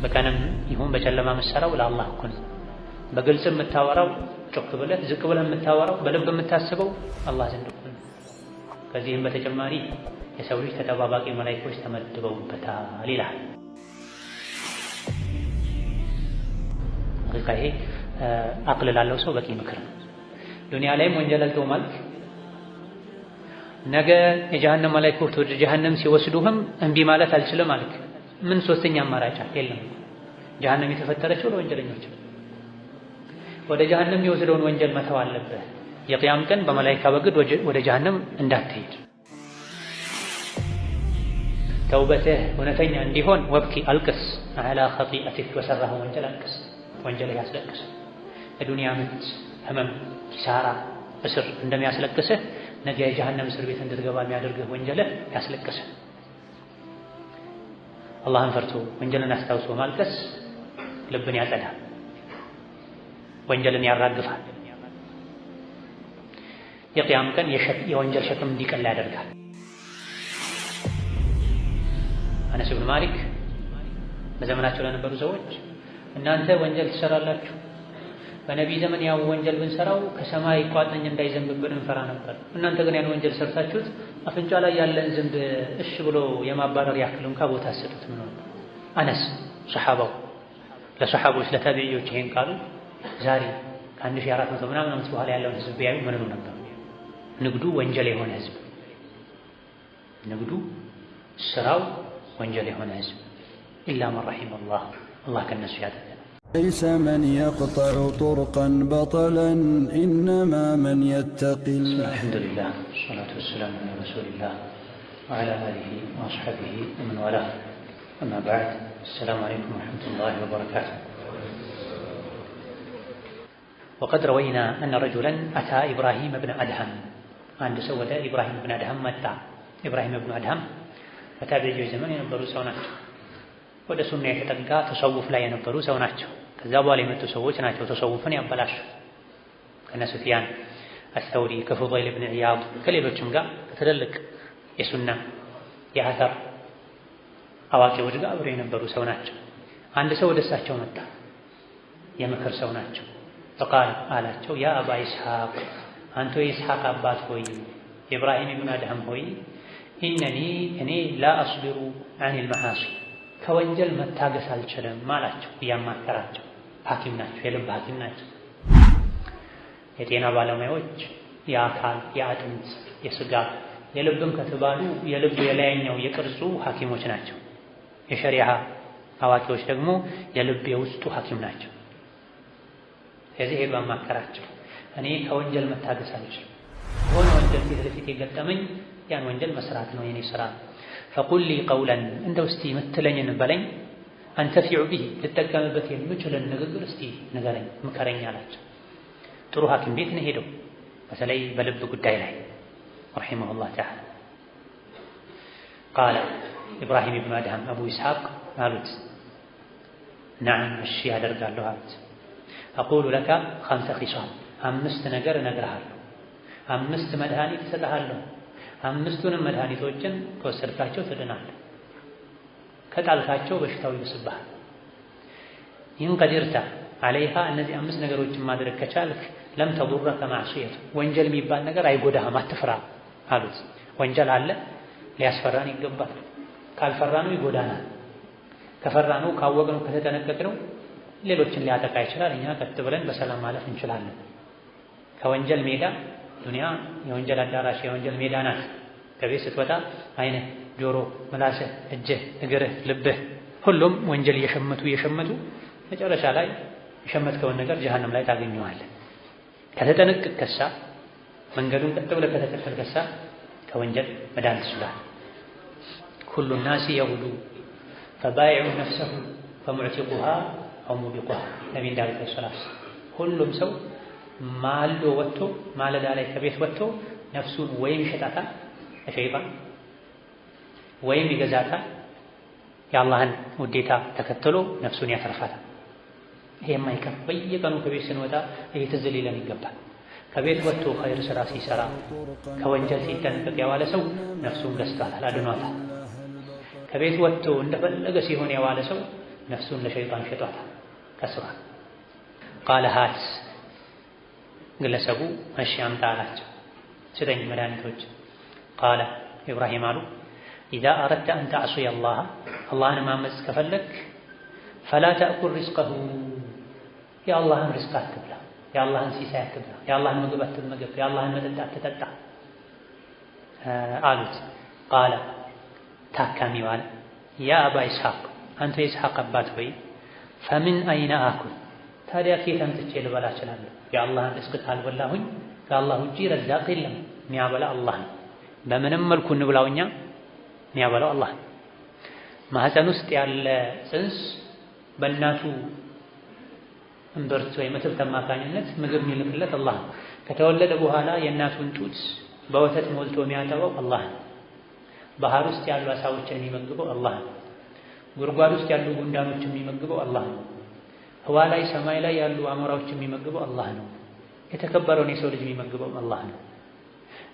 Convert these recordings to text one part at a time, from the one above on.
በቀንም ይሁን በጨለማ የምትሰራው ለአላህ እኮ ነው። በግልጽ የምታወራው ጮክ ብለህ ዝቅ ብለህ የምታወራው በልብ የምታስበው አላህ ዘንድ እኮ ነው። ከዚህም በተጨማሪ የሰው ልጅ ተጠባባቂ መላእክቶች ተመድበውበታል ይላል። ይሄ አቅል ላለው ሰው በቂ ምክር ነው። ዱንያ ላይም ወንጀል አልተው ማለት ነገ የጀሃነም መላእክቶች ወደ ጀሃነም ሲወስዱህም እምቢ ማለት አልችልም ማለት ምን ሶስተኛ አማራጭ የለም። ጀሃነም የተፈጠረችው ለወንጀለኞች ወደ ጀሃነም የሚወስደውን ወንጀል መተው አለብህ። የቂያም ቀን በመላእክታ በግድ ወደ ጀሃነም እንዳትሄድ ተውበትህ እውነተኛ እንዲሆን ወብኪ አልቅስ አላ ኸጢአቲክ በሰራህ ወንጀል አልቅስ። ወንጀል ያስለቅስ። የዱንያ ምት፣ ህመም፣ ኪሳራ፣ እስር እንደሚያስለቅስህ ነገ የጀሃነም እስር ቤት እንድትገባ የሚያደርግህ ወንጀልህ ያስለቅስህ። አላህን ፈርቶ ወንጀልን አስታውሶ ማልቀስ ልብን ያጸዳል፣ ወንጀልን ያራግፋል። የቂያም ቀን የወንጀል ሸክም እንዲቀላ ያደርጋል። አነስ ብን ማሊክ በዘመናቸው ለነበሩ ሰዎች እናንተ ወንጀል ትሰራላችሁ፣ በነቢይ ዘመን ያው ወንጀል ብንሰራው ከሰማይ ቋጥኝ እንዳይዘንብብን እንፈራ ነበር። እናንተ ግን ያን ወንጀል ሰርታችሁት አፍንጫ ላይ ያለን ዝንብ እሺ ብሎ የማባረር ያክል እንኳ ቦታ አሰጡት። ምን ነው አነስ ሰሐባው ለሰሐቦች ለታቢዒዎች ይሄን ቃሉ ዛሬ ከ1400 ምናምን ዓመት በኋላ ያለውን ህዝብ ቢያዩ ምን ነው ነበር? ንግዱ ወንጀል የሆነ ህዝብ፣ ንግዱ ስራው ወንጀል የሆነ ህዝብ ኢላ መን ረሒመ አላህ ከነሱ ያደረገ ليس من يقطع طرقا بطلا إنما من يتقي الله. الحمد لله والصلاة والسلام على رسول الله وعلى آله وأصحابه ومن والاه. أما بعد السلام عليكم ورحمة الله وبركاته. وقد روينا أن رجلا أتى إبراهيم بن أدهم عند سودة إبراهيم بن أدهم متى إبراهيم بن أدهم فتابعي زمان ينبرو سونات ወደ ሱና የተጠጋ ተሰውፍ ላይ የነበሩ ሰው ናቸው። ከዛ በኋላ የመጡ ሰዎች ናቸው ተሰውፍን ያበላሹ ከነ ሱፊያን አስተውሪ ከፉዳይል ብን ዒያድ ከሌሎችም ጋር ትልልቅ የሱና የአተር አዋቂዎች ጋር አብረው የነበሩ ሰው ናቸው። አንድ ሰው ወደ እሳቸው መጣ። የምክር ሰው ናቸው። ፈቃል አላቸው ያ አባ ኢስሐቅ አንተ የኢስሐቅ አባት ሆይ ኢብራሂም ብን አድሃም ሆይ እኔ ላ አስቢሩ ዐኒል መዓሲ ከወንጀል መታገስ አልችልም አላቸው። እያማከራቸው ሐኪም ናቸው፣ የልብ ሐኪም ናቸው። የጤና ባለሙያዎች የአካል የአጥንት የስጋ የልብም ከተባሉ የልብ የላይኛው የቅርጹ ሐኪሞች ናቸው። የሸሪዓ አዋቂዎች ደግሞ የልብ የውስጡ ሐኪም ናቸው። ስለዚህ ሄዱ አማከራቸው። እኔ ከወንጀል መታገስ አልችልም፣ ሆነ ወንጀል ፊት ለፊት የገጠመኝ ያን ወንጀል መስራት ነው የኔ ስራ። ፈቁል ሊ ቀውለን እንደው እስቲ ምትለኝን በለኝ አንተፊዑ ቢሂ ልጠቀምበት የምችልን ንግግር እስቲ ንገረኝ ምከረኝ አላቸው። ጥሩ ሐኪም ቤት ነው ሄደው በተለይ በልብ ጉዳይ ላይ ረሒመሁላህ ተዓላ። ቃለ ኢብራሂም ብን አድሃም አቡ ኢስሐቅ አሉት ነዓም እሺ ያደርጋለሁ አሉት። አቁሉ ለከ ኸምሰ ኺሳል 5 ነገር እነግርሃለሁ፣ 5 መድኃኒት እሰጥሃለሁ። 5ቱንም መድኃኒቶችን ከወሰድካቸው ትድናለህ፣ ከጣልካቸው በሽታው ይብስብሃል። ይህን ቀዲርታ አለይሃ እነዚህ 5 ነገሮችን ማድረግ ከቻልክ ለም ተዱረከ ማዕሲየቱ ወንጀል የሚባል ነገር አይጎዳህም፣ አትፍራ አሉት። ወንጀል አለ ሊያስፈራን ይገባል። ካልፈራነው ይጎዳናል። ከፈራነው ካወቅነው ከተጠነቀቅነው ሌሎችን ሊያጠቃ ይችላል። እኛ ቀጥ ብለን በሰላም ማለፍ እንችላለን። ከወንጀል ሜዳ ዱንያ የወንጀል አዳራሽ የወንጀል ሜዳ ናት። ከቤት ስትወጣ አይንህ፣ ጆሮ፣ ምላስህ፣ እጅህ፣ እግርህ፣ ልብህ ሁሉም ወንጀል እየሸመቱ መጨረሻ ላይ የሸመትከውን ነገር ጀሃነም ላይ ታገኘዋለህ። ከተጠነቀቅከሳ መንገዱን ቀጥ ብለህ ከተከተልከሳ ከወንጀል መዳን ትችላለህ። ኩሉ ናሲ የጉዱ ፈባይዑ ነፍሰሁ ፈሙዕቲቁሃ አው ሙቢቁሃ ነቢ እንዳሉት ሰላስ ሁሉም ሰው ማልዶ ወጥቶ ማለዳ ላይ ከቤት ወጥቶ ነፍሱን ወይም ይሸጣታል ለሸይጣን ወይም ይገዛታል፣ የአላህን ውዴታ ተከትሎ ነፍሱን ያተርፋታል። ይሄ የማይቀር በየቀኑ ከቤት ስንወጣ ይሄ ትዝ ሊለን ይገባል። ከቤት ወጥቶ ኸይር ስራ ሲሰራ ከወንጀል ሲጠነቀቅ የዋለ ሰው ነፍሱን ገዝቷታል፣ አድኗታል። ከቤት ወጥቶ እንደፈለገ ሲሆን የዋለ ሰው ነፍሱን ለሸይጣን ሸጧታል፣ ከስሯል። ቃለ ሃት ግለሰቡ እሺ አምጣ አላቸው፣ ስጠኝ መድኃኒቶች። ቃለ ኢብራሂም አሉ ኢዛ አረድተ አን ተዕሱየ አላህ አላህን ማመፅ ከፈለግ ፈላ ተእኩል ሪዝቀሁ የአላህን ሪዝቅ አትብላ፣ የአላህን ሲሳይ አትብላ፣ የአላህን ምግብ አትመገብ፣ የአላህን መጠጥ አትጠጣ አሉት። ቃለ ታካሚው አለ ያ አባ ኢስሐቅ አንተ የኢስሐቅ አባት ሆይ ፈምን አይነ አኩል ታዲያ ከየት አምጥቼ ልበላ እችላለሁ? የአላህን ሪዝቅ ካልበላሁኝ ከአላህ ውጪ ረዛቅ የለም፣ የሚያበላ አላህ ነው። በምንም መልኩ እንብላው እኛ የሚያበላው አላህ ነው። ማህፀን ውስጥ ያለ ጽንስ በእናቱ እምብርት ወይም እትብት አማካኝነት ምግብ የሚልክለት አላህ ነው። ከተወለደ በኋላ የእናቱን ጡት በወተት ሞልቶ የሚያጠባው አላህ ነው። ባህር ውስጥ ያሉ አሳዎችን የሚመግበው አላህ ነው። ጉድጓድ ውስጥ ያሉ ጉንዳኖችን የሚመግበው አላህ ነው። ህዋ ላይ ሰማይ ላይ ያሉ አሞራዎችን የሚመግበው አላህ ነው። የተከበረውን የሰው ልጅ የሚመግበው አላህ ነው።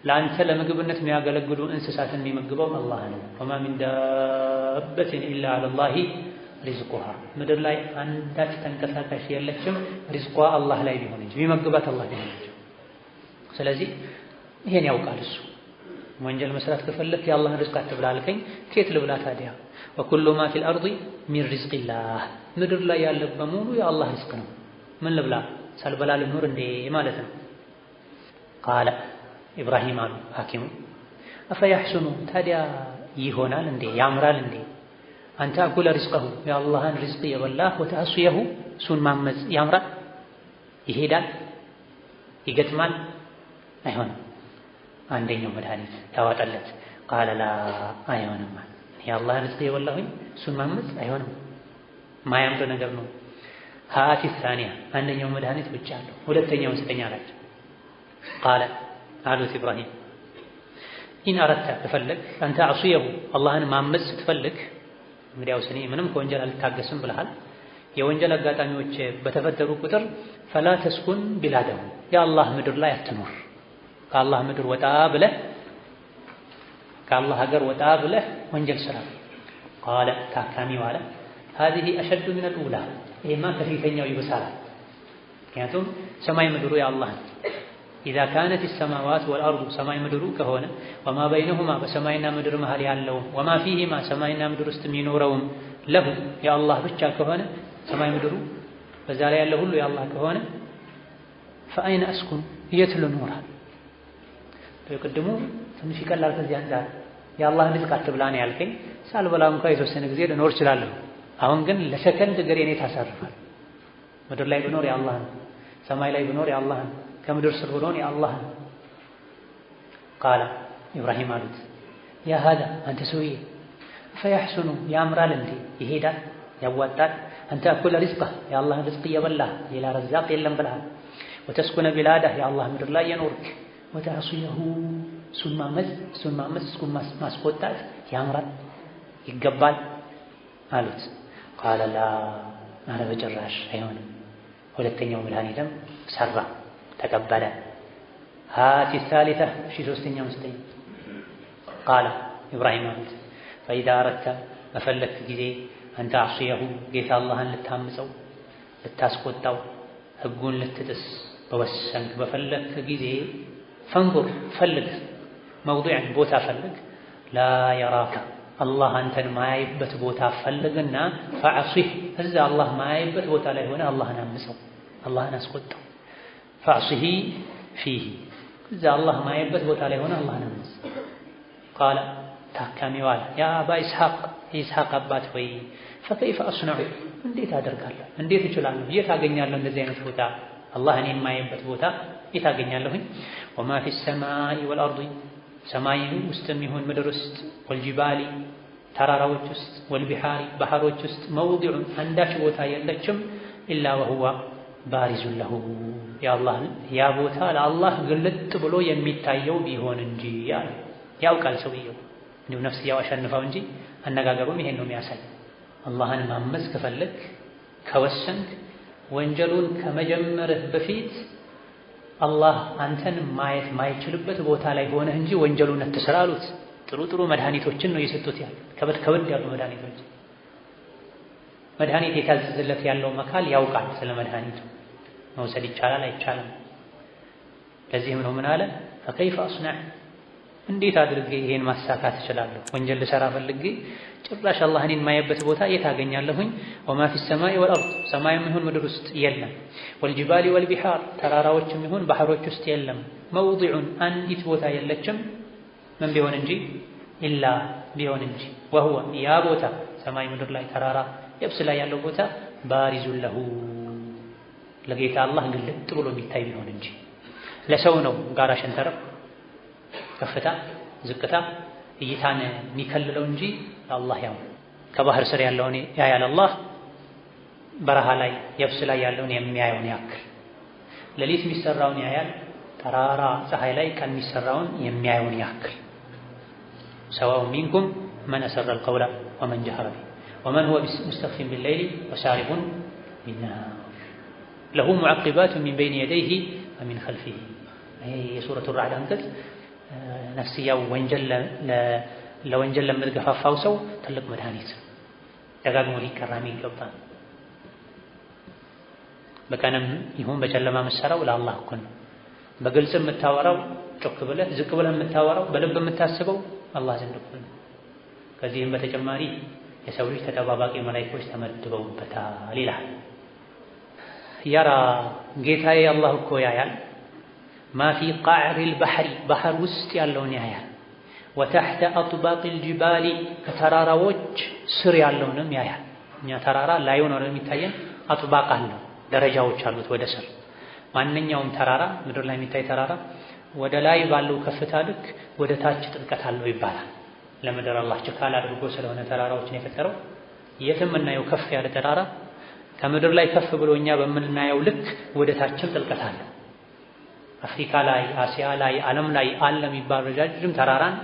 ለአንተ ለምግብነት የሚያገለግሉ እንስሳትን የሚመግበው አላህ ነው። ወማ ሚን ዳበትን ኢላ ዐለላሂ ሪዝቁሃ ምድር ላይ አንዳች ተንቀሳቃሽ የለችም ሪዝቋ አላህ ላይ ቢሆን እንጂ የሚመግባት አላህ ቢሆን እንጂ። ስለዚህ ይሄን ያውቃል እሱ። ወንጀል መስራት ከፈለክ የአላህን ሪዝቅ አትብላ አልከኝ፣ ከየት ልብላ ታዲያ? ወኩሉ ማ ፊል አርዲ ሚን ሪዝቂላህ ምድር ላይ ያለ በሙሉ የአላህ ሪዝቅ ነው። ምን ልብላ ሳልበላ ልኑር እንዴ ማለት ነው። ቃለ ኢብራሂም አሉ ሐኪሙ አፈየሕሱኑ ታዲያ ይሆናል እንዴ ያምራል እንዴ አንተ አኩለ ሪዝቀሁ የአላህን ሪዝቅ የበላህ ወተዕሱየሁ እሱን ማመፅ ያምራል ይሄዳል ይገጥማል? አይሆንም። አንደኛው መድኃኒት ያዋጠለት ቃለ ላ አይሆንም፣ የአላህን ሪዝቅ የበላሁኝ እሱን ማመፅ አይሆንም፣ ማያምር ነገር ነው። ሃቲ ሳኒያ አንደኛው መድኃኒት ብቻ አለው፣ ሁለተኛውን ስጠኝ አላቸው። ቃለ አሉት ኢብራሂም ኢን አረድተ ከፈለግ አንተ ተዕሱየሁ አላህን ማመፅ ስትፈልግ እንግዲያውስ እኔ ምንም ከወንጀል አልታገስም ብለሃል። የወንጀል አጋጣሚዎች በተፈጠሩ ቁጥር ፈላ ተስኩን ቢላደሁ የአላህ ምድር ላይ አትኖር። ከአላህ ምድር ወጣ ብለህ ከአላህ ሀገር ወጣ ብለህ ወንጀል ስራ። ቃለ ታካሚው አለ هذه أشد من الأولى ይሄማ ከፊተኛው ይብሳል። ምክንያቱም ሰማይ ምድሩ የአላህ ነው። إذا كانت السماوات والأرض ሰማይ ምድሩ ከሆነ وما بينهما በሰማይና ምድር መሃል ያለው وما فيهما ሰማይና ምድር ውስጥ የሚኖረውም ለሁ የአላህ ብቻ ከሆነ ሰማይ ምድሩ በዛ ላይ ያለው ሁሉ የአላህ ከሆነ فأين أسكن የት ልኖር? ቅድሙ ትንሽ ይቀላል ከዚህ አንፃር የአላህን ሪዝቅ አትብላ ነው ያልከኝ። ሳልበላ እንኳን የተወሰነ ጊዜ ልኖር እችላለሁ። አሁን ግን ለሰከንድ እግሬን ታሳርፋል። ምድር ላይ ብኖር የአላህ ነው፣ ሰማይ ላይ ብኖር የአላህ ነው፣ ከምድር ስር ብኖር የአላህ ነው። ቃለ ኢብራሂም አሉት ያ ሃዛ አንተ ሰውዬ ፈየሕሱኑ ያምራል እንዴ ይሄዳል ያዋጣል አንተ አኩለ ሪዝቀህ የአላህን ሪዝቅ እየበላህ ሌላ ረዛቅ የለም ብለሃል። ወተስኩነ ቢላደህ የአላህ ምድር ላይ የኖርክ ወተዕሱየሁ እሱን ማመፅ እሱን ማስቆጣት ያምራል ይገባል አሉት። ቃለ ላ አለ በጭራሽ አይሆንም። ሁለተኛው መድኃኒትም ሰራ ተቀበለ። ሃቲ ሳሊታ እሺ ሶስተኛው ስጠኝ። ቃለ ኢብራሂም አሉት ፈኢዛ አረድተ በፈለክ ጊዜ አንተ ተዕሱየሁ ጌታ አላህን ልታምፀው ልታስቆጣው ህጉን ልትጥስ በወሰንክ በፈለክ ጊዜ ፈንዙር ፈልግ መውዲዕን ቦታ ፈልግ ላ የራከ አላህ አንተን ማያይበት ቦታ ፈልግና ፈዕሲህ እዛ አላህ ማያይበት ቦታ ላይ ሆነ አላህን አምፀው አላህን አስቆጣው። ፈዕሲህ ፊህ እዛ አላህ ማያይበት ቦታ ላይ ሆነ አላህን አምፅ። ቃለ ታካሚው አለ ያ አባ ኢስሐቅ የኢስሐቅ አባት ሆይ ፈከይፈ አስነዑ እንዴት አደርጋለሁ እንዴት እችላለሁ የት አገኛለሁ እንደዚህ አይነት ቦታ አላህን የማያይበት ቦታ የት አገኛለሁኝ? ወማ ፊ ሰማኢ ወልአርዲ ሰማይ ውስጥም ይሁን ምድር ውስጥ ወልጂባሊ ተራራዎች ውስጥ ወልቢሓሪ ባህሮች ውስጥ መውዲዑን አንዳች ቦታ የለችም ኢላ ወሁወ ባሪዙን ለሁ ያ ቦታ ለአላህ ግልጥ ብሎ የሚታየው ቢሆን እንጂ ያለ ያውቃል ሰውየው እንዲሁ ነፍስያው አሸንፈው እንጂ አነጋገሩም ይሄን ነው የሚያሳይ። አላህን ማመፅ ከፈለግ ከወሰንክ ወንጀሉን ከመጀመርህ በፊት አላህ አንተን ማየት ማይችልበት ቦታ ላይ ሆነህ እንጂ ወንጀሉን አትስራ አሉት። ጥሩ መድኃኒቶችን ነው የሰጡት ያለ ከበድ ያሉ መድኃኒቶች። መድኃኒት የታዘዘለት ያለው መካል ያውቃል ስለ መድኃኒቱ መውሰድ ይቻላል አይቻልም። ለዚህም ነው ምን አለ ፈከይፈ አስነዕ እንዴት አድርጌ ይሄን ማሳካት እችላለሁ? ወንጀል ልሰራ ፈልጌ ጭራሽ አላህ እኔን የማየበት ቦታ የት አገኛለሁኝ? ወማ ፊ ሰማይ ወልአርድ ሰማይም ይሁን ምድር ውስጥ የለም። ወልጅባሊ ወልቢሓር ተራራዎችም ይሁን ባህሮች ውስጥ የለም። መውዲዑን አንዲት ቦታ የለችም ምን ቢሆን እንጂ ኢላ ቢሆን እንጂ ወሁወ ያ ቦታ ሰማይ ምድር ላይ ተራራ የብስ ላይ ያለው ቦታ ባሪዙን ለሁ ለጌታ አላህ ግልጥ ብሎ የሚታይ ቢሆን እንጂ ለሰው ነው ጋራ ሸንተረር ከፍታ ዝቅታ እይታን የሚከልለው እንጂ ለአላህ ያው ከባህር ስር ያለውን ያያል አላህ በረሃ ላይ የብስ ላይ ያለውን የሚያየውን ያክል ሌሊት የሚሰራውን ያያል ተራራ ፀሐይ ላይ ቀን የሚሰራውን የሚያየውን ያክል ሰዋኡ ሚንኩም መን አሰረ አልቀውለ ወመን ጀሀረ ቢሂ ወመን ሁወ ሙስተኽፊን ቢልለይሊ ወሳሪቁን ቢነሃር ለሁ ሙዐቂባቱን ሚን በይኒ የደይሂ ወሚን ኸልፊሂ። ይሄ የሱረቱ ራዕድ አንቀጽ ነፍስያው ለወንጀል ለምትገፋፋው ሰው ትልቅ መድኃኒት ደጋግሞ ሊቀራ የሚገባ በቀንም ይሁን በጨለማ የምትሰራው ለአላህ እኮ ነው። በግልጽ የምታወራው ጮክ ብለህ ዝቅ ብለህ የምታወራው በልብ የምታስበው አላህ ዘንድ እኮ ነው። ከዚህም በተጨማሪ የሰው ልጅ ተጠባባቂ መላእክቶች ተመድበውበታል ይላል። ያራ ጌታዬ አላህ እኮ ያያል ማ ፊ ቃዕሪል ባህሪ ባህር ውስጥ ያለውን ያያል። ወተሕተ አጥባቂል ጅባሊ ከተራራዎች ስር ያለውንም ያያል። እኛ ተራራ ላይ ነው የሚታየን አጥባቅ አለው ደረጃዎች አሉት ወደ ስር። ማንኛውም ተራራ ምድር ላይ የሚታይ ተራራ ወደ ላይ ባለው ከፍታ ልክ ወደ ታች ጥልቀት አለው ይባላል። ለምድር አላህ ችካል አድርጎ ስለሆነ ተራራዎችን የፈጠረው የትም እናየው ከፍ ያለ ተራራ ከምድር ላይ ከፍ ብሎ እኛ በምናየው ልክ ወደ ታችም ጥልቀት አለው። አፍሪካ ላይ አሲያ ላይ ዓለም ላይ አለ የሚባል ረጃጅም ተራራን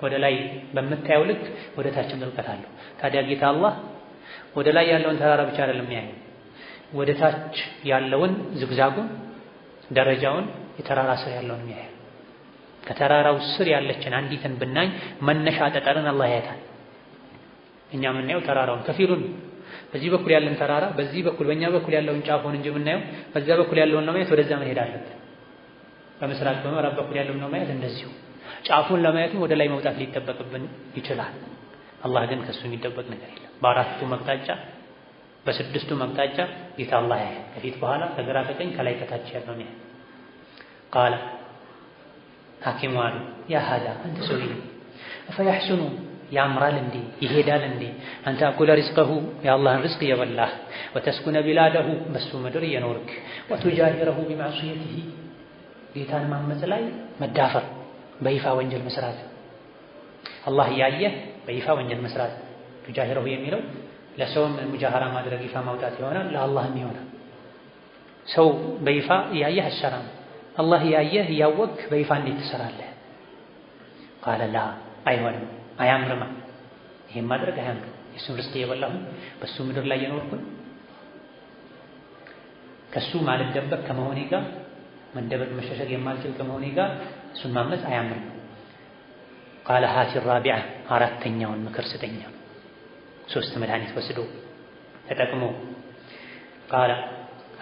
ወደ ላይ በምታየው ልክ ወደ ታችም ጥልቀት አለው። ታዲያ ጌታ አላህ ወደ ላይ ያለውን ተራራ ብቻ አይደለም የሚያየው ወደ ታች ያለውን ዝግዛጉን ደረጃውን የተራራ ስር ያለውን የሚያየው። ከተራራው ስር ያለችን አንዲትን ብናኝ መነሻ ጠጠርን አላህ ያያታል። እኛ የምናየው ተራራውን ከፊሉን በዚህ በኩል ያለን ተራራ በዚህ በኩል በእኛ በኩል ያለውን ጫፉን እንጂ የምናየው በዛ በኩል ያለውን ለማየት ወደዛ መሄድ አለብን። በምስራቅ በምዕራብ በኩል ያለውን ለማየት እንደዚሁ ጫፉን ለማየትም ወደ ላይ መውጣት ሊጠበቅብን ይችላል። አላህ ግን ከሱ የሚጠበቅ ነገር የለም። በአራቱ መቅጣጫ በስድስቱ መቅጣጫ ጌታ አላህ ያያል። ከፊት በኋላ ከግራ ከቀኝ ከላይ ከታች ያለውን ያያል። ቃለ ሐኪሙ አሉ ያ ሃዳ አንተ ሰውዬ አፈየሕሱኑ ያምራል እንዴ ይሄዳል እንዴ አንተ አኩለ ሪዝቀሁ የአላህን ርዝቅ እየበላህ ወተስኩነ ቢላደሁ በሱ ምድር እየኖርክ ወቱጃሂረሁ ቢማዕሲየቲሂ ጌታን ማመፅ ላይ መዳፈር በይፋ ወንጀል መስራት አላህ እያየህ በይፋ ወንጀል መስራት። ቱጃሂረሁ የሚለው ለሰውም ሙጃሃራ ማድረግ ይፋ ማውጣት ይሆናል ለአላህም ይሆናል። ሰው በይፋ እያየህ አሰራም አላህ እያየህ እያወቅህ በይፋ እንዴት ትሰራለህ? ቃለ ላ አይሆንም አያምርማ ይሄን ማድረግ አያምርም። የሱን ርዝቅ እየበላሁ በሱ ምድር ላይ የኖርኩኝ ከሱ ማልደበቅ ከመሆኔ ጋር መደበቅ መሸሸግ የማልችል ከመሆኔ ጋር እሱን ማመፅ አያምርም። ቃለ ሃቲ ራቢዓ አራተኛውን ምክር ስጠኛ። ሶስት መድኃኒት ወስዶ ተጠቅሞ ቃለ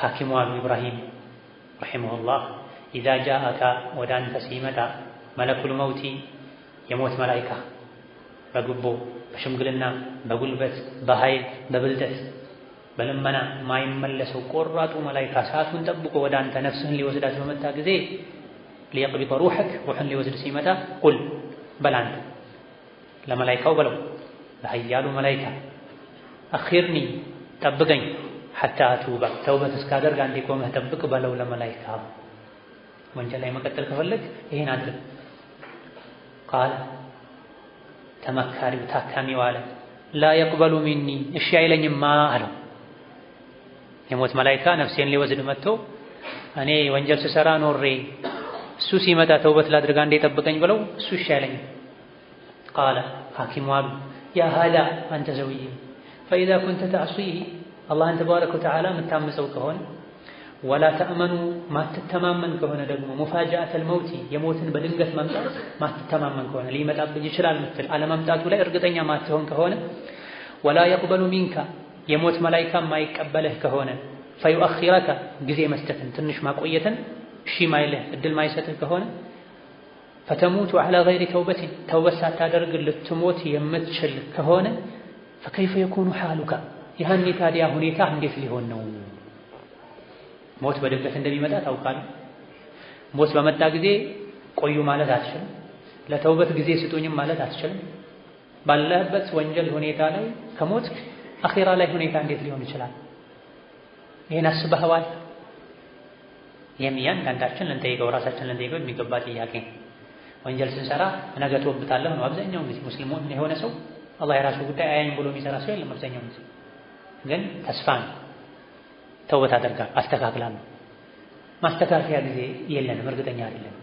ሐኪሙ አሉ ኢብራሂም ረሒመሁላህ ኢዛ ጃአካ ወደ አንተ ሲመጣ መለኩል መውቲ የሞት መላኢካ በጉቦ በሽምግልና በጉልበት በኃይል በብልጠት በልመና ማይመለሰው ቆራጡ መላኢካ ሰዓቱን ጠብቆ ወደ አንተ ነፍስህን ሊወስዳት በመጣ ጊዜ ሊየቅቢጠ ሩሕክ ሩሕን ሊወስድ ሲመጣ ቁል በላንተ ለመላኢካው በለው ለኃያሉ መላኢካ አኺርኒ ጠብቀኝ ሐታ አቱባ ተውበት እስካደርግ አንዴ ቆመህ ጠብቅ በለው ለመላኢካ። ወንጀል ላይ መቀጠል ከፈለግ ይሄን አድርግ። ቃል ተመካሪው ታካሚው አለ ላ የቅበሉ ሚኒ እሺ አይለኝማ አለው። የሞት መላኢካ ነፍሴን ሊወስድ መጥቶ እኔ ወንጀል ስሰራ ኖሬ እሱ ሲመጣ ተውበት ላድርግ አንዴ ጠብቀኝ ብለው እሱ እሺ አይለኝም። ቃለ ሐኪሙ አሉ ያ ሃዳ አንተ ሰውዬ ፈኢዛ ኩንተ ተዕሲህ አላህን ተባረከ ወተዓላ የምታምፀው ከሆነ ወላ ተእመኑ ማትተማመን ከሆነ ደግሞ ሙፋጃአተል መውቲ የሞትን በድንገት መምጣት ማትተማመን ከሆነ ሊመጣብኝ ይችላል ምትል አለመምጣቱ ላይ እርግጠኛ ማትሆን ከሆነ ወላ የቅበሉ ሚንካ የሞት መላኢካ የማይቀበልህ ከሆነ ፈዩአኺረከ ጊዜ መስጠትን ትንሽ ማቆየትን እሺ ማይልህ እድል ማይሰጥህ ከሆነ ፈተሙቱ ዐላ ገይሪ ተውበቲን ተውበት ሳታደርግ ልትሞት የምትችል ከሆነ ፈከይፈ የኩኑ ሓሉከ ያኔ ታዲያ ሁኔታ እንዴት ሊሆን ነው? ሞት በድንገት እንደሚመጣ ታውቃለህ። ሞት በመጣ ጊዜ ቆዩ ማለት አትችልም። ለተውበት ጊዜ ስጡኝም ማለት አትችልም። ባለህበት ወንጀል ሁኔታ ላይ ከሞት አኺራ ላይ ሁኔታ እንዴት ሊሆን ይችላል? ይሄን አስበኸዋል? እያንዳንዳችን ልንጠይቀው ራሳችን ልንጠይቀው የሚገባ ጥያቄ። ወንጀል ስንሰራ ነገ ተወብታለሁ ነው አብዛኛው ጊዜ ሙስሊሙን የሆነ ሰው አላህ የራሱ ጉዳይ አያኝ ብሎ የሚሰራ ሰው የለም። አብዛኛው ጊዜ ግን ተስፋ ነው። ተውበት አደርጋለሁ አስተካክላለሁ። ማስተካከያ ጊዜ የለንም፣ እርግጠኛ አይደለም።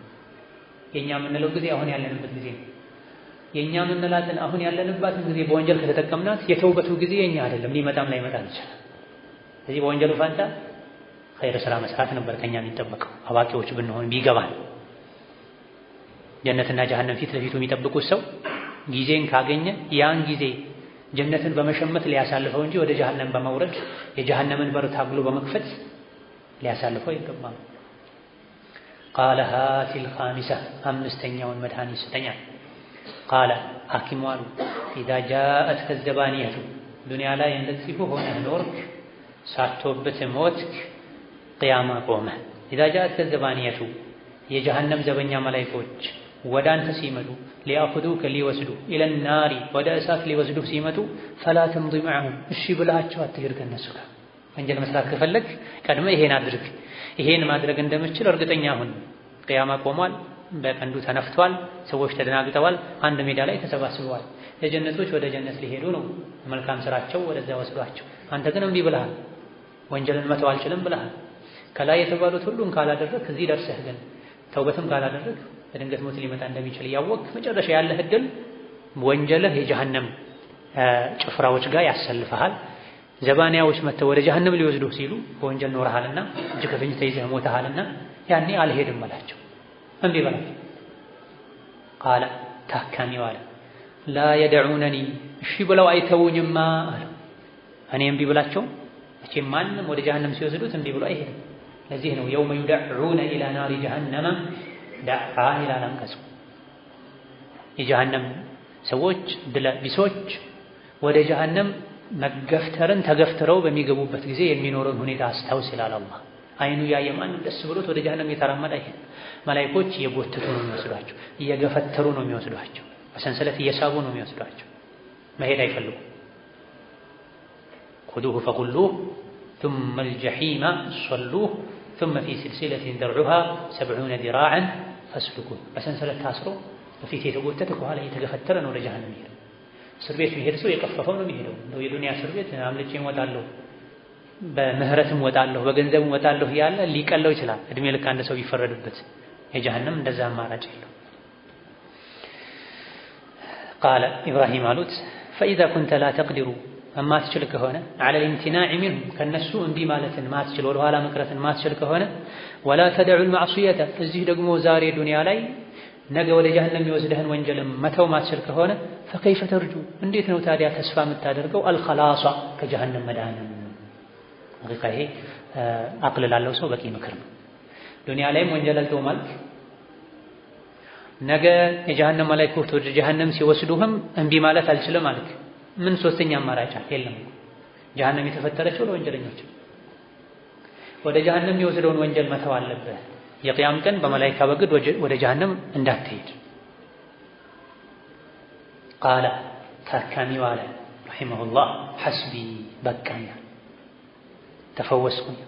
የኛ የምንለው ጊዜ አሁን ያለንበት ጊዜ ነው። የኛ የምንላትን አሁን ያለንባትን ጊዜ በወንጀል ከተጠቀምናት የተውበቱ ጊዜ የኛ አይደለም፣ ሊመጣም ላይመጣ ይችላል። ስለዚህ በወንጀሉ ፋንታ ኸይር ስራ መስራት ነበር ከኛ የሚጠበቀው። አዋቂዎች ብንሆን ቢገባን ጀነትና ጀሃነም ፊት ለፊቱ የሚጠብቁት ሰው ጊዜን ካገኘ ያን ጊዜ ጀነትን በመሸመት ሊያሳልፈው እንጂ ወደ ጀሃነም በመውረድ የጀሃነምን በር ታግሎ በመክፈት ሊያሳልፈው አይገባም። ቃለ ሃቲል ኻሚሳ አምስተኛውን መድኃኒት ስጠኝ። ቃለ ሐኪሙ አሉ ኢዛ ጃአትከ ዘባንየቱ ዱንያ ላይ እንደዚሁ ሆነህ ኖርክ ሳትቶበት ሞትክ ቅያማ ቆመ። ኢዛ ጃአትከ ዘባንየቱ የጀሃነም ዘበኛ መላኢኮች ወደ አንተ ሲመጡ ሊያኹዱከ ሊወስዱ ኢለናሪ ወደ እሳት ሊወስዱ ሲመጡ ፈላ ተምዲ መዐሁም እሺ ብላቸው አትሄድ ከነሱ ጋር። ወንጀል መስራት ከፈለግ ቀድመ ይሄን አድርግ። ይሄን ማድረግ እንደምችል እርግጠኛ ሁን። ቅያማ ቆሟል፣ በቀንዱ ተነፍቷል፣ ሰዎች ተደናግጠዋል፣ አንድ ሜዳ ላይ ተሰባስበዋል። የጀነቶች ወደ ጀነት ሊሄዱ ነው፣ መልካም ስራቸው ወደዛ ወስዷቸው። አንተ ግን እምቢ ብለሃል፣ ወንጀልን መተው አልችልም ብለሃል። ከላይ የተባሉት ሁሉን ካላደረግ እዚህ ደርሰህ ግን ተውበትም ካላደረግ በድንገት ሞት ሊመጣ እንደሚችል እያወቅህ መጨረሻ ያለህ እድል ወንጀልህ የጀሃነም ጭፍራዎች ጋር ያሰልፈሃል። ዘባንያዎች መጥተው ወደ ጀሃነም ሊወስዱህ ሲሉ በወንጀል ኖረሃልና እጅ ከፍንጅ ተይዘህ ሞተሃልና ያኔ አልሄድም አላቸው፣ እምቢ በላቸው። ቃለ ታካሚው አለ ላ የደዑነኒ እሺ ብለው አይተውኝማ አለ። እኔ እምቢ ብላቸው መቼም ማንም ወደ ጀሃነም ሲወስዱት እምቢ ብሎ አይሄድም። ለዚህ ነው የውመ ዩደዑነ ኢላ ናሪ ጀሃነመ ደዓ ይላል አንቀጹ። የጀሃነም ሰዎች ድለ ቢሶች ወደ ጀሃነም መገፍተርን ተገፍትረው በሚገቡበት ጊዜ የሚኖረውን ሁኔታ አስታውስ ይላል አላህ። አይኑ ያየ ማንም ደስ ብሎት ወደ ጀሃነም የተራመደ አይሄድም። መላኢኮች እየጎተቱ ነው የሚወስዷቸው፣ እየገፈተሩ ነው የሚወስዷቸው፣ በሰንሰለት እየሳቡ ነው የሚወስዷቸው። መሄድ አይፈልጉም። خذوه فغلوه ثم الجحيم صلوه ثم في سلسلة ذرعها 70 ذراعا فاسلكوه በሰንሰለት ታስሮ በፊት የተጎተተ ከኋላ እየተገፈተረ ነው ወደ ጀሃነም የሚሄደው። እስር ቤት የሚሄድ ሰው የቀፈፈው ነው የሚሄደው። እንደው የዱንያ እስር ቤት አምልጬ እወጣለሁ፣ በምህረትም እወጣለሁ፣ በገንዘብም እወጣለሁ ያለ ሊቀለው ይችላል እድሜ ልክ አንድ ሰው ቢፈረድበት። የጀሃነም እንደዛ አማራጭ የለው። ቃለ ኢብራሂም አሉት فإذا كنت لا تقدر ማትችል ከሆነ على الامتناع منه ከነሱ እንቢ ማለትን ማትችል ወደ ኋላ መቅረትን ማትችል ከሆነ ولا تدع المعصية እዚህ ደግሞ ዛሬ ዱንያ ላይ ነገ ወደ ጀሃነም የሚወስድህን ወንጀልም መተው ማትችል ከሆነ فكيف ترجو እንዴት ነው ታዲያ ተስፋ የምታደርገው الخلاص ከጀሃነም መዳን? ይሄ አቅል ላለው ሰው በቂ ምክር ነው። ዱንያ ላይም ወንጀል አልተው ማለት ነገ የጀሃነም መላእክቶች ወደ ጀሃነም ሲወስዱህም እንቢ ማለት አልችልም ማለት ምን ሶስተኛ አማራጭ የለም። ጀሃነም የተፈጠረችው ለወንጀለኞች። ወደ ጀሃነም የወሰደውን ወንጀል መተው አለብህ። የቂያም ቀን በመላእክት በግድ ወደ ጀሃነም እንዳትሄድ። ቃለ ታካሚው አለ ረሂመሁላህ ሐስቢ በቃኛ፣ ተፈወስኩኝ።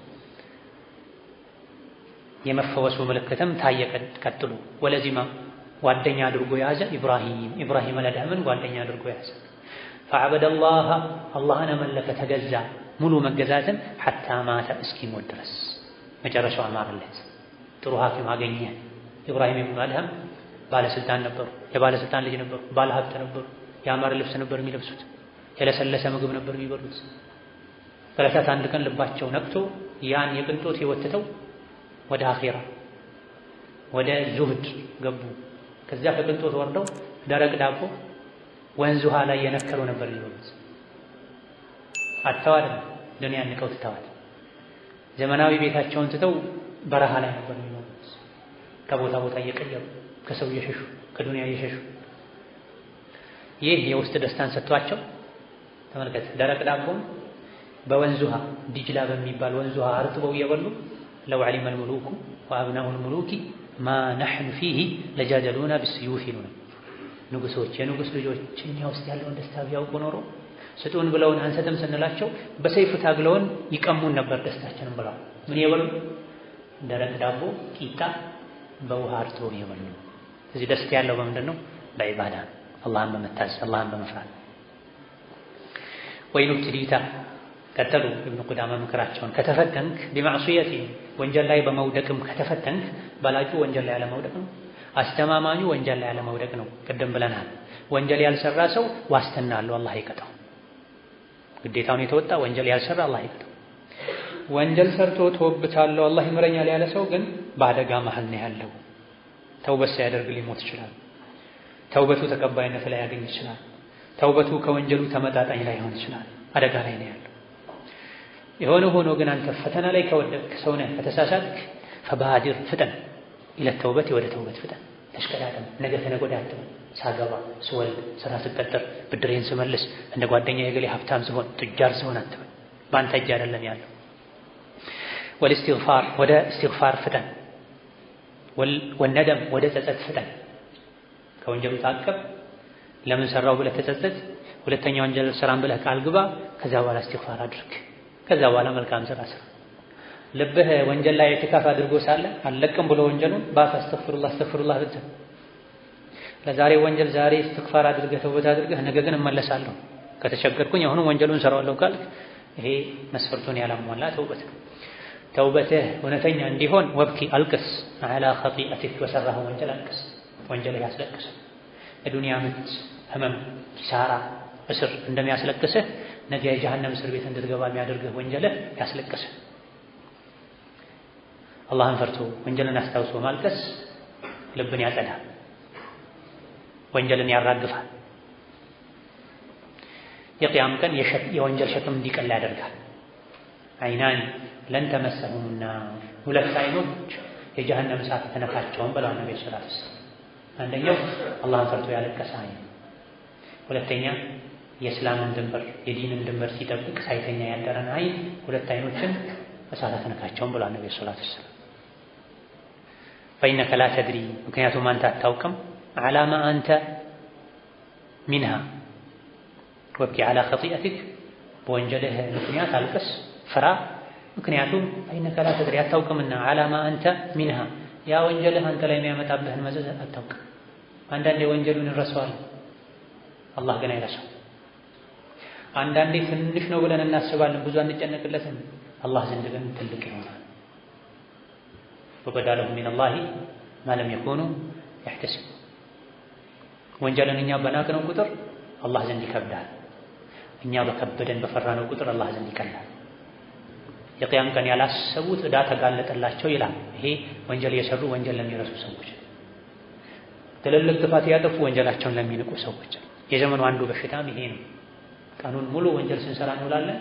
የመፈወሱ ምልክትም ታየ። ቀጥሎ ወለዚማ ጓደኛ አድርጎ ያዘ ኢብራሂም አልአድሃምን ጓደኛ አድርጎ ያዘ። ፈዐበደላህ አላህን አመለከ ተገዛ፣ ሙሉ መገዛትን ሐታ ማተ እስኪሞት ድረስ መጨረሻው አማረለት። ጥሩ ሐኪም አገኘ። ኢብራሂም ኢብኑ አድሃም ባለስልጣን ነበሩ፣ የባለስልጣን ልጅ ነበሩ፣ ባለሀብት ነበሩ። ያማረ ልብስ ነበር የሚለብሱት፣ የለሰለሰ ምግብ ነበር የሚበሉት። ከዕለታት አንድ ቀን ልባቸው ነቅቶ ያን የቅንጦት ሕይወት ትተው ወደ አኺራ ወደ ዙህድ ገቡ። ከዚያ ከቅንጦት ወርደው ደረቅ ዳቦ ወንዝ ውሃ ላይ የነከሩ ነበር የሚበሉት። አተዋል ዱንያን ንቀው ትተዋል። ዘመናዊ ቤታቸውን ትተው በረሃ ላይ ነበር የሚኖሩት። ከቦታ ቦታ እየቀየሩ ከሰው እየሸሹ ከዱንያ እየሸሹ ይህ የውስጥ ደስታን ሰጥቷቸው ተመልከት። ደረቅ ዳቦን በወንዝ ውሃ ዲጅላ በሚባል ወንዝ ውሃ አርጥበው እየበሉ ለው ዐሊመ አልሙሉኩ ወአብናኡ አልሙሉኪ ማ ነሕኑ ፊሂ ለጃደሉና ቢስዩፍ ይሉና ንጉሶች የንጉስ ልጆች እኛ ውስጥ ያለውን ደስታ ቢያውቁ ኖሮ ስጡን ብለውን አንሰጥም ስንላቸው በሰይፍ ታግለውን ይቀሙን ነበር ደስታችንን ብለዋል። ምን የበሉ? ደረቅ ዳቦ ቂጣ በውሃ አርጥበው የበሉ። እዚህ ደስታ ያለው በምንድን ነው? በዒባዳ አላህን በመታዘዝ አላህን በመፍራት። ወይኑ ትዲታ ቀጠሉ ኢብኑ ቁዳማ ምክራቸውን ከተፈተንክ ቢማዕሲየቲ ወንጀል ላይ በመውደቅም ከተፈተንክ በላጩ ወንጀል ላይ ያለመውደቅ ነው። አስተማማኙ ወንጀል ላይ ያለመውደቅ ነው። ቅድም ብለናል። ወንጀል ያልሰራ ሰው ዋስትና አለው፣ አላህ ይቀጣው። ግዴታውን የተወጣ ወንጀል ያልሰራ አላህ ይቀጣው። ወንጀል ሰርቶ ተወብታለሁ አላህ ይምረኛል ያለ ሰው ግን በአደጋ መሀል ነው ያለው። ተውበት ሳያደርግ ሊሞት ይችላል። ተውበቱ ተቀባይነት ላይ ያገኝ ይችላል። ተውበቱ ከወንጀሉ ተመጣጣኝ ላይ ሆን ይችላል። አደጋ ላይ ነው ያለው። የሆነ ሆኖ ግን አንተ ፈተና ላይ ከወደቅክ ሰው ነህ ከተሳሳትክ ፈባዲር ፍጠን ኢለ ተውበት ወደ ተውበት ፍጠን። ተሽቀዳደም ነገ ተነገ ወዲያ አትበል። ሳገባ ስወልድ ስራ ስቀጠር ብድሬን ስመልስ እንደ ጓደኛዬ የገሌ ሀብታም ስሆን ቱጃር ስሆን አትበል። በአንተ እጅ አይደለም ያለው። ወልእስቲግፋር ወደ እስትግፋር ፍጠን። ወነደም ወደ ጸጸት ፍጠን። ከወንጀሉ ታቀብ። ለምን ሰራው ብለህ ተጸጸት። ሁለተኛ ወንጀል ሰራም ብለህ ቃል ግባ። ከዛ በኋላ እስትግፋር አድርግ። ከዛ በኋላ መልካም ስራ ስራ። ልብህ ወንጀል ላይ ኢዕቲካፍ አድርጎ ሳለ አልለቅም ብሎ ወንጀሉን ባፍ አስተግፍሩላህ አስተግፍሩላህ ብትል ለዛሬ ወንጀል ዛሬ እስትግፋር አድርገህ ተውበት አድርገህ ነገ ግን እመለሳለሁ ከተቸገርኩኝ አሁን ወንጀሉን ሰራዋለሁ ካልክ ይሄ መስፈርቱን ያላሟላ ተውበት ነው። ተውበትህ እውነተኛ እንዲሆን ወብኪ አልቅስ አላ ኸጢአቲክ በሰራህ ወንጀል አልቅስ። ወንጀልህ ያስለቅስ። የዱንያ ምት ህመም ኪሳራ እስር እንደሚያስለቅስህ ነገ የጀሃነም እስር ቤት እንድትገባ የሚያደርግህ ወንጀልህ ያስለቅስህ። አላህን ፈርቶ ወንጀልን አስታውሶ ማልቀስ ልብን ያጸዳል፣ ወንጀልን ያራግፋል። የቂያም ቀን የወንጀል ሸክም እንዲቀል ያደርጋል። አይናን ለን ተመሰሁምና ሁለት አይኖች የጀሃነም እሳት ተነካቸውም ብለዋል ነብዩ ሰለላሁ ዐለይሂ ወሰለም። አንደኛው አላህን ፈርቶ ያለቀሰ አይን፣ ሁለተኛ የእስላምን ድንበር የዲንን ድንበር ሲጠብቅ ሳይተኛ ያደረን አይን። ሁለት አይኖችን እሳት ተነካቸውም ብለዋል ነብዩ ሰለላሁ ዐለይሂ ወሰለም። ፈኢነከ ላ ተድሪ ምክንያቱም አንተ አታውቅም ዓላማ አንተ ሚንሃ ወብኪ ዓላ ኸጢአቲክ በወንጀልህ ምክንያት አልቅስ ፍራ። ምክንያቱም ፈኢነከ ላ ተድሪ አታውቅምና ዓላማ አንተ ሚንሃ ያ ወንጀልህ አንተ ላይ የሚያመጣብህን መዘዝ አታውቅም። አንዳንዴ ወንጀሉን እንረሳዋለን፣ አላህ ግን አይረሳው። አንዳንዴ ትንሽ ነው ብለን እናስባለን፣ ብዙ አንጨነቅለትም። አላህ ዘንድ ግን ትልቅ ይሆናል። ወበዳ ለሁም ሚነላሂ ማ ለም የኩኑ ያሕተሲቡ። ወንጀልን እኛ በናቅነው ቁጥር አላህ ዘንድ ይከብዳል። እኛ በከበደን በፈራነው ቁጥር አላህ ዘንድ ይቀላል። የቂያም ቀን ያላሰቡት ዕዳ ተጋለጠላቸው ይላል። ይሄ ወንጀል የሰሩ ወንጀል ለሚረሱ ሰዎች፣ ትልልቅ ጥፋት ያጠፉ ወንጀላቸውን ለሚንቁ ሰዎች። የዘመኑ አንዱ በሽታም ይሄ ነው። ቀኑን ሙሉ ወንጀል ስንሰራ እንውላለን።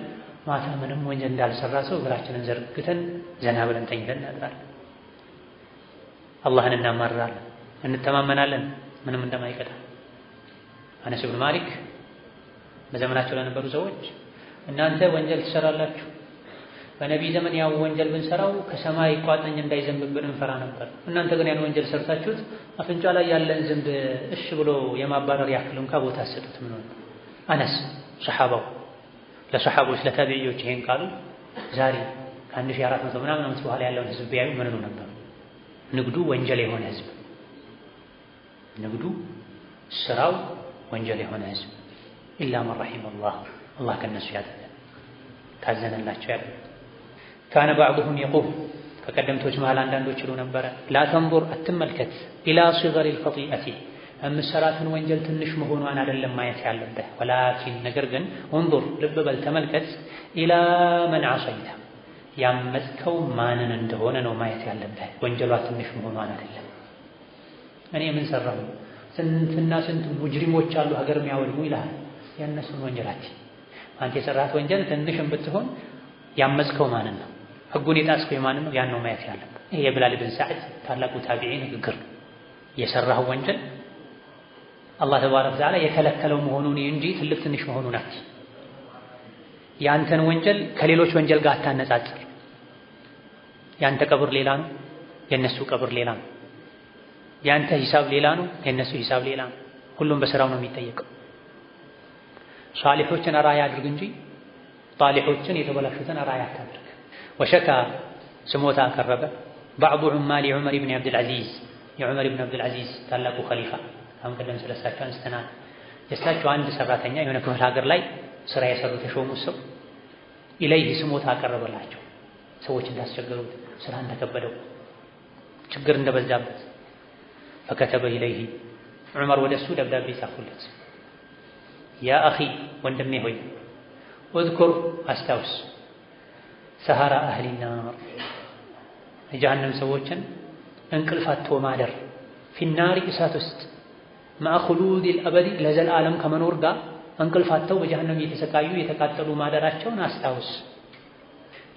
ማታ ምንም ወንጀል እንዳልሰራ ሰው እግራችንን ዘርግተን ዘና ብለን ተኝተን እናድራለን። አላህን እናማርራለን፣ እንተማመናለን ምንም እንደማይቀጣ። አነስ ብን ማሊክ በዘመናቸው ለነበሩ ሰዎች እናንተ ወንጀል ትሰራላችሁ፣ በነቢይ ዘመን ያው ወንጀል ብንሰራው ከሰማይ ቋጥኝ እንዳይዘንብብን እንፈራ ነበር። እናንተ ግን ያን ወንጀል ሰርታችሁት አፍንጫ ላይ ያለን ዝንብ እሺ ብሎ የማባረር ያክል እንኳ ቦታ አሰጡት። ምን ሆነ? አነስ ሰሓባው ለሰሓቦች ለታቢዒዎች ይሄን ቃሉ ዛሬ ከ1400 ምናምን ዓመት በኋላ ያለውን ህዝብ ቢያዩ ምን ነው ነበር? ንግዱ ወንጀል የሆነ ህዝብ፣ ንግዱ ስራው ወንጀል የሆነ ህዝብ። ኢላ መን ረሒመላህ አላህ ከነሱ ያደረገ ካዘነላቸው ያደረገ። ካነ ባዕዱሁም የቁል ከቀደምቶች መሃል አንዳንዶች ይሉ ነበረ ላ ተንዙር አትመልከት ኢላ ሲገሪል ኸጢአቲ የምትሰራትን ወንጀል ትንሽ መሆኗን አይደለም ማየት ያለብህ። ወላኪን ነገር ግን እንዙር ልብ በል ተመልከት ኢላ መን ዐሰይተ ያመፅከው ማንን እንደሆነ ነው ማየት ያለብህ። ወንጀሏ ትንሽ መሆኗን አይደለም። እኔ ምን ሰራሁ? ስንትና ስንት ሙጅሪሞች አሉ ሀገር የሚያወድሙ ይልሃል። ያነሱን ወንጀላት አንተ የሰራት ወንጀል ትንሽም ብትሆን ያመጽከው ማንን ነው? ህጉን የጣስከው ማንን ነው? ያን ነው ማየት ያለብህ። ይሄ የብላል ኢብን ሰዕድ ታላቁ ታቢዒ ንግግር ነው። የሰራው ወንጀል አላህ ተባረከ ወተዓላ የከለከለው መሆኑን እንጂ ትልቅ ትንሽ መሆኑን አት ያንተን ወንጀል ከሌሎች ወንጀል ጋር አታነጻጽር። ያንተ ቀብር ሌላ ነው፣ የነሱ ቀብር ሌላ ነው። ያንተ ሂሳብ ሌላ ነው፣ የነሱ ሂሳብ ሌላ ነው። ሁሉም በስራው ነው የሚጠየቀው። ሷሊሖችን አራያ አድርግ እንጂ ጣሊሖችን የተበላሹትን አራያ አታድርግ። ወሸካ ስሞታ አቀረበ بعض عمال عمر بن عبد العزيز የዑመር ኢብኑ አብዱል ዐዚዝ ታላቁ ኸሊፋ አሁን ቀደም ስለሳቸው አንስተናል። የሳቸው አንድ ሰራተኛ የሆነ ክፍለ ሀገር ላይ ስራ የሰሩ ተሾሙ ሰው ኢለይህ ስሞታ አቀረበላቸው። ሰዎች እንዳስቸገሩት፣ ስራ እንደከበደው፣ ችግር እንደበዛበት ፈከተበ ኢለይህ ዑመር ወደሱ ደብዳቤ ጻፉለት። ያ አኺ ወንድሜ ሆይ እዝኩር አስታውስ ሰሃራ አህሊ ናር የጀሃነም ሰዎችን እንቅልፍ አጥቶ ማደር ፊናሪ እሳት ውስጥ ማእኹሉዲል አበዲ ለዘላለም ከመኖር ጋር እንቅልፍ አጥተው በጀሃነም እየተሰቃዩ የተቃጠሉ ማደራቸውን አስታውስ።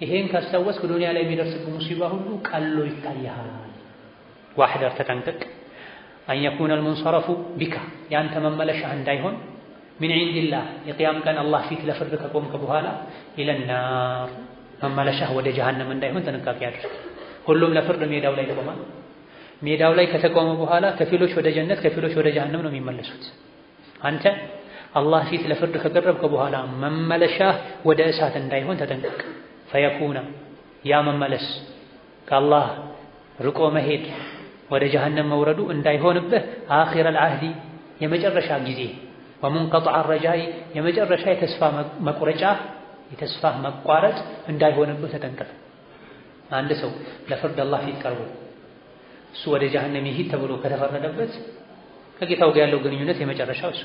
ይሄን ካስታወስክ ዱንያ ላይ የሚደርስብህ ሙሲባ ሁሉ ቀሎ ይታያል። ዋህደር ተጠንቀቅ። አን የኩነ አልሙንሰረፉ ቢካ ያንተ መመለሻ እንዳይሆን ሚን ዒንዲላህ የቅያም ቀን አላህ ፊት ለፍርድ ከቆምክ በኋላ ኢለናር መመለሻህ ወደ ጀሃነም እንዳይሆን ጥንቃቄ አድርግ። ሁሉም ለፍርድ ሜዳው ላይ ይቆማል። ሜዳው ላይ ከተቆመ በኋላ ከፊሎች ወደ ጀነት ከፊሎች ወደ ጀሃነም ነው የሚመለሱት። አንተ አላህ ፊት ለፍርድ ከቀረብክ በኋላ መመለሻህ ወደ እሳት እንዳይሆን ተጠንቀቅ። ፈየኩና ያ መመለስ ከአላህ ርቆ መሄድ ወደ ጀሃነም መውረዱ እንዳይሆንብህ አኺረል ዐህዲ የመጨረሻ ጊዜ ወሙንቀጠዐ ረጃኢ የመጨረሻ የተስፋ መቁረጫ የተስፋ መቋረጥ እንዳይሆንብህ ተጠንቀቅ። አንድ ሰው ለፍርድ አላህ ፊት ቀርቦ እሱ ወደ ጀሃነም ይሂድ ተብሎ ከተፈረደበት ከጌታው ጋር ያለው ግንኙነት የመጨረሻው እሱ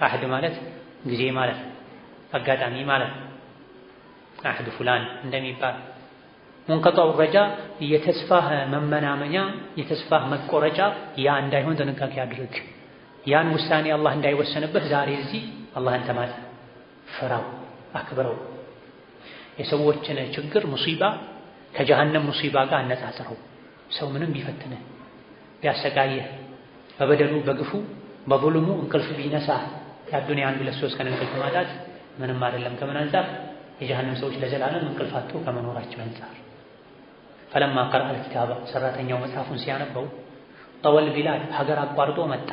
አህድ ማለት ጊዜ ማለት አጋጣሚ ማለት አህድ ፉላን እንደሚባል ሙንቀጠዑ ረጃ የተስፋህ መመናመኛ የተስፋህ መቆረጫ ያ እንዳይሆን ጥንቃቄ አድርግ። ያን ውሳኔ አላህ እንዳይወሰንበት ዛሬ እዚህ አላህን ተማጸን፣ ፍራው፣ አክብረው። የሰዎችን ችግር ሙሲባ ከጀሃነም ሙሲባ ጋር አነጻጽረው። ሰው ምንም ቢፈትንህ ቢያሰቃየህ በበደሉ በግፉ በظلሙ እንቅልፍ ቢነሳህ ከዱንያ አንድ ሁለት ሶስት ቀን እንቅልፍ ማጣት ምንም አይደለም። ከምን አንፃር? የጀሃነም ሰዎች ለዘላለም እንቅልፍ አጥተው ከመኖራቸው አንፃር። ፈለማ ቀረአ አልኪታበ ሰራተኛው መጽሐፉን ሲያነበው ጠወል ቢላድ ሀገር አቋርጦ መጣ።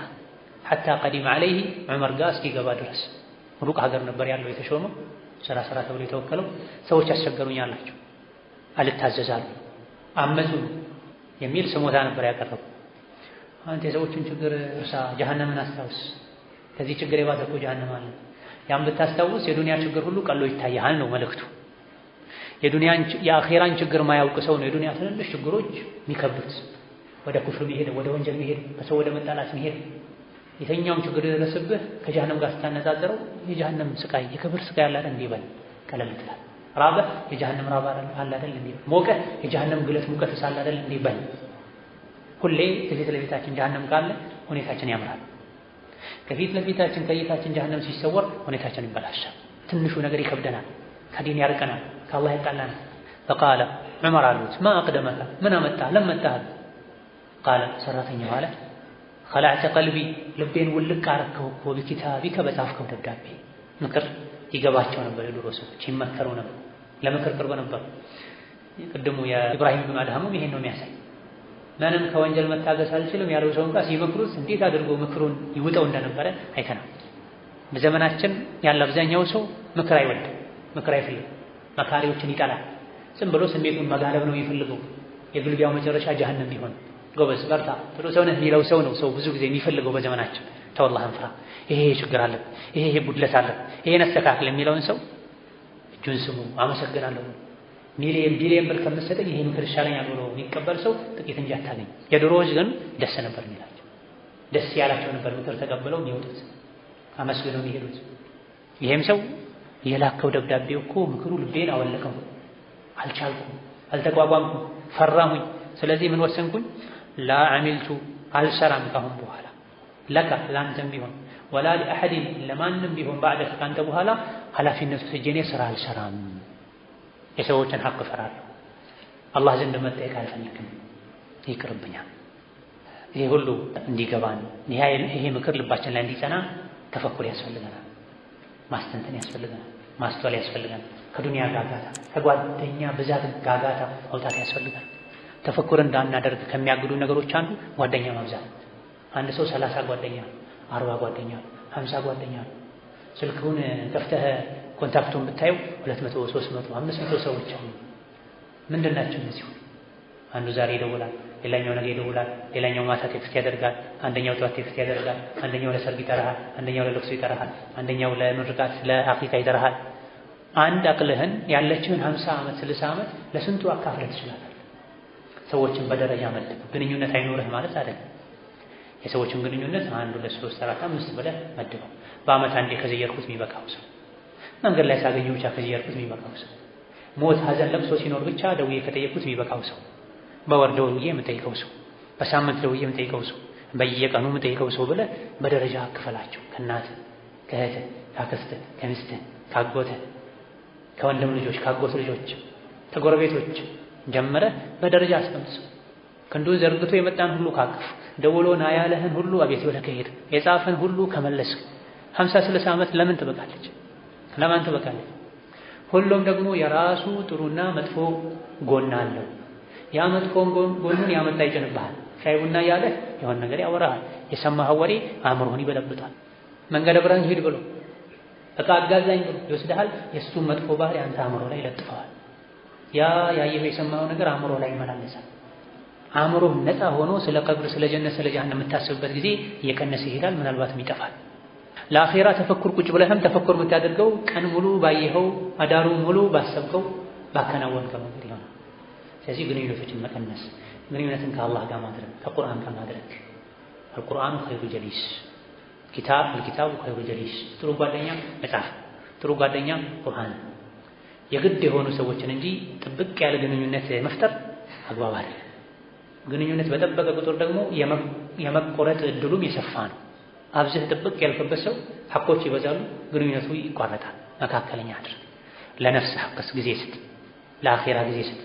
ሐታ ቀዲመ ዐለይህ ዑመር ጋር እስኪገባ ድረስ ሩቅ ሀገር ነበር ያለው የተሾመው ስራ ተብሎ የተወከለው። ሰዎች ያስቸገሩኝ አላቸው፣ አልታዘዛሉ፣ አመፁ የሚል ስሞታ ነበር ያቀረቡ። አንተ የሰዎችን ችግር እርሳ፣ ጀሃነምን አስታውስ። ከዚህ ችግር የባሰ እኮ ጀሃነም አለ። ያን ብታስታውስ የዱንያ ችግር ሁሉ ቀሎ ይታያል ነው መልእክቱ። የአኼራን ችግር ማያውቅ ሰው ነው የዱንያ ትንንሽ ችግሮች የሚከብዱት። ወደ ኩፍር መሄድ፣ ወደ ወንጀል መሄድ፣ ከሰው ወደ መጣላት መሄድ፣ የተኛውም ችግር የደረሰብህ ከጀሃነም ጋር ስታነጻጽረው የጀሃነም ስቃይ የክብር ስቃይ አለ አይደል እንዲበል ቀለል ትላል። ራበ የጀሃነም ራብ አለ አይደል እንዲበል፣ ሞቀ የጀሃነም ግለት ሙቀት ሳለ አይደል እንዲበል። ሁሌ ከፊት ለፊታችን ጀሃነም ካለ ሁኔታችን ያምራል። ከፊት ለፊታችን ከእይታችን ጀሃነም ሲሰወር ሁኔታችን ይበላሻል። ትንሹ ነገር ይከብደናል፣ ከዲን ያርቀናል፣ ከአላህ ያጣላናል። ፈቃለ ዑመር አሉት ማ አቅደመከ ምን አመጣህ ለመጣህ? ቃለ ሰራተኛው አለ ኸላዕተ ቀልቢ ልቤን ውልቅ አረከው እኮ ቢኪታቢከ በጻፍከው ደብዳቤ። ምክር ይገባቸው ነበር። የድሮ ሰዎች ይመከሩ ነበር፣ ለምክር ቅርብ ነበር። ቅድሙ የኢብራሂም ብን አድሃሙም ይሄን ነው የሚያሳይ። ምንም ከወንጀል መታገስ አልችልም ያለው ሰው እንኳን ሲመክሩት እንዴት አድርጎ ምክሩን ይውጠው እንደነበረ አይተናል። በዘመናችን ያለ አብዛኛው ሰው ምክር አይወድም፣ ምክር አይፈልግም፣ መካሪዎችን ይጠላል። ዝም ብሎ ስሜቱን መጋለብ ነው የሚፈልገው። የግልቢያው መጨረሻ ጀሃነም ቢሆን ጎበዝ በርታ ጥሩ ሰው ነህ የሚለው ሰው ነው ሰው ብዙ ጊዜ የሚፈልገው በዘመናችን። ተው አላህን ፍራ፣ ይሄ ችግር አለ፣ ይሄ ጉድለት አለ፣ ይሄን አስተካክል የሚለውን ሰው እጁን ስሙ፣ አመሰግናለሁ ሚሊየን ቢሊየን ብር ከምትሰጠኝ ይሄን ምክር ይሻለኛል ብሎ የሚቀበል ሰው ጥቂት እንጂ አታገኝ። የድሮዎች ግን ደስ ነበር የሚላቸው፣ ደስ ያላቸው ነበር ምክር ተቀብለው የሚወጡት፣ አመስግነው የሚሄዱት። ይሄም ሰው የላከው ደብዳቤው እኮ ምክሩ ልቤን አወለቀው፣ አልቻልኩም፣ አልተቋቋምኩም፣ ፈራሁኝ። ስለዚህ ምን ወሰንኩኝ? ላ አሚልቱ አልሰራም ካሁን በኋላ ለካ ለአንተም ቢሆን ወላ ሊአሐድን ለማንም ቢሆን ባዕደክ ካንተ በኋላ ኃላፊነቱ እጄኔ ስራ አልሰራም፣ የሰዎችን ሐቅ እፈራለሁ፣ አላህ ዘንድ መጠየቅ አልፈልግም፣ ይቅርብኛል። ይሄ ሁሉ እንዲገባን ይሄ ምክር ልባችን ላይ እንዲጸና ተፈኩር ያስፈልገናል፣ ማስተንተን ያስፈልገናል፣ ማስተዋል ያስፈልገናል። ከዱንያ ጋጋታ ከጓደኛ ብዛት ጋጋታ መውጣት ያስፈልገናል። ተፈኩር እንዳናደርግ ከሚያግዱ ነገሮች አንዱ ጓደኛ ማብዛት። አንድ ሰው 30 ጓደኛ 40 ጓደኛ 50 ጓደኛ ስልኩን ከፍተህ ኮንታክቱን ብታየው 200 300 500 ሰዎች አሉ። ምንድን ናቸው እነዚህ? አንዱ ዛሬ ይደውላል፣ ሌላኛው ነገ ይደውላል፣ ሌላኛው ማታ ቴክስት ያደርጋል፣ አንደኛው ጠዋት ቴክስት ያደርጋል፣ አንደኛው ለሰርግ ይጠራሃል፣ አንደኛው ለለቅሶ ይጠራሃል፣ አንደኛው ለምርቃት ለአቂቃ ይጠራሃል። አንድ አቅልህን ያለችህን 50 ዓመት 60 ዓመት ለስንቱ አካፍለህ ትችላለህ? ሰዎችን በደረጃ መድብ። ግንኙነት አይኖርህ ማለት አይደለም። የሰዎችን ግንኙነት 1 2 3 4 5 ብለህ መድበው። በአመት አንዴ ከዘየርኩት የሚበቃው ሰው፣ መንገድ ላይ ሳገኘው ብቻ ከዘየርኩት የሚበቃው ሰው፣ ሞት ሀዘን ለቅሶ ሲኖር ብቻ ደውዬ ከጠየቅኩት የሚበቃው ሰው፣ በወር ደውዬ የምጠይቀው ሰው፣ በሳምንት ደውዬ የምጠይቀው ሰው፣ በየቀኑ የምጠይቀው ሰው ብለህ በደረጃ አክፈላቸው። ከእናትህ ከእህትህ ከአክስትህ ከሚስትህ ከአጎትህ ከወንድም ልጆች ከአጎት ልጆች ከጎረቤቶች ጀምረህ በደረጃ አስቀምጥ። ክንዱን ዘርግቶ የመጣን ሁሉ ካቅፍ፣ ደውሎ ና ያለህን ሁሉ አቤት ብለህ ከሄድ፣ የጻፈን ሁሉ ከመለስክ 50 60 ዓመት ለምን ትበቃለች? ለማን ትበቃለች? ሁሉም ደግሞ የራሱ ጥሩና መጥፎ ጎን አለው። ያ መጥፎ ጎኑን ያመጣ ይጭንብሃል። ሻይ ቡና ያለህ የሆነ ነገር ያወራሃል። የሰማኸው ወሬ አእምሮህን ይበለብጣል። መንገድ ብረህን ሂድ ብሎ እቃ አጋዛኝ ብሎ ይወስድሃል። የእሱን መጥፎ ባህሪ አንተ አእምሮ ላይ ይለጥፈዋል። ያ ያየኸው የሰማኸው ነገር አእምሮ ላይ ይመላለሳል። አእምሮ ነፃ ሆኖ ስለ ቀብር ስለ ጀነት ስለ ጀሃነም የምታስብበት ጊዜ እየቀነሰ ይሄዳል። ምናልባትም ይጠፋል። ለአኺራ ተፈኩር ቁጭ ብለህም ተፈኩር የምታደርገው ቀን ሙሉ ባየኸው አዳሩ ሙሉ ባሰብከው ባከናወንከው ነገር ይሆናል። ስለዚህ ግንኙነቶችን መቀነስ፣ ግንኙነትን ከአላህ ጋር ማድረግ፣ ከቁርአን ጋር ማድረግ። አልቁርአኑ ኸይሩ ጀሊስ አልኪታቡ ኸይሩ ጀሊስ። ጥሩ ጓደኛ መጽሐፍ፣ ጥሩ ጓደኛ ቁርአን። የግድ የሆኑ ሰዎችን እንጂ ጥብቅ ያለ ግንኙነት መፍጠር አግባብ አይደለም። ግንኙነት በጠበቀ ቁጥር ደግሞ የመቆረጥ እድሉም የሰፋ ነው። አብዝህ ጥብቅ ያልከበት ሰው ሐቆች ይበዛሉ፣ ግንኙነቱ ይቋረጣል። መካከለኛ አድርግ። ለነፍስህ ሐቅስ ጊዜ ስጥ፣ ለአኺራ ጊዜ ስጥ።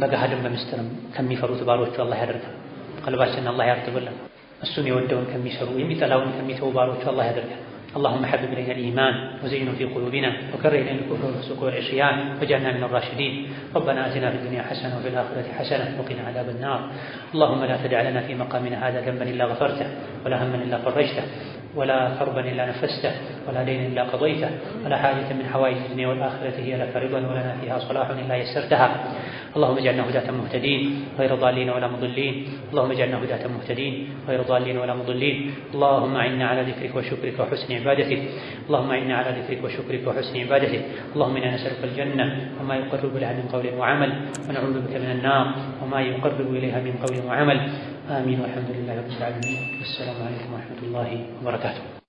በገሃድም በምስጢርም ከሚፈሩት ባሮቹ አላህ ያደርጋል። ቀልባችንን አላህ ያርጥብልን። እሱን የወደውን ከሚሰሩ የሚጠላውን ከሚተው ባሮቹ አላህ ያደርጋል። اللهم حبب إلينا الإيمان وزينه في قلوبنا وكره إلينا الكفر والفسوق والعصيان واجعلنا من الراشدين. ربنا آتنا في الدنيا حسنة وفي الآخرة حسنة وقنا عذاب النار. اللهم لا تدع لنا في مقامنا هذا ذنبا إلا غفرته ولا هما إلا فرجته ولا كربا إلا نفسته ولا دينا إلا قضيته ولا حاجة من حوائج الدنيا والآخرة هي لك رضا ولنا فيها صلاح إلا يسرتها. اللهم اجعلنا هداة مهتدين غير ضالين ولا مضلين. اللهم اجعلنا هداة مهتدين غير ضالين ولا مضلين. اللهم أعنا على ذكرك وشكرك وحسن عبادتك. اللهم أعنا على ذكرك وشكرك وحسن عبادتك. اللهم إنا نسألك الجنة وما يقرب لها من قول وعمل ونعوذ بك من النار وما يقرب إليها من قول وعمل. آمين والحمد لله رب العالمين. والسلام عليكم ورحمة الله وبركاته.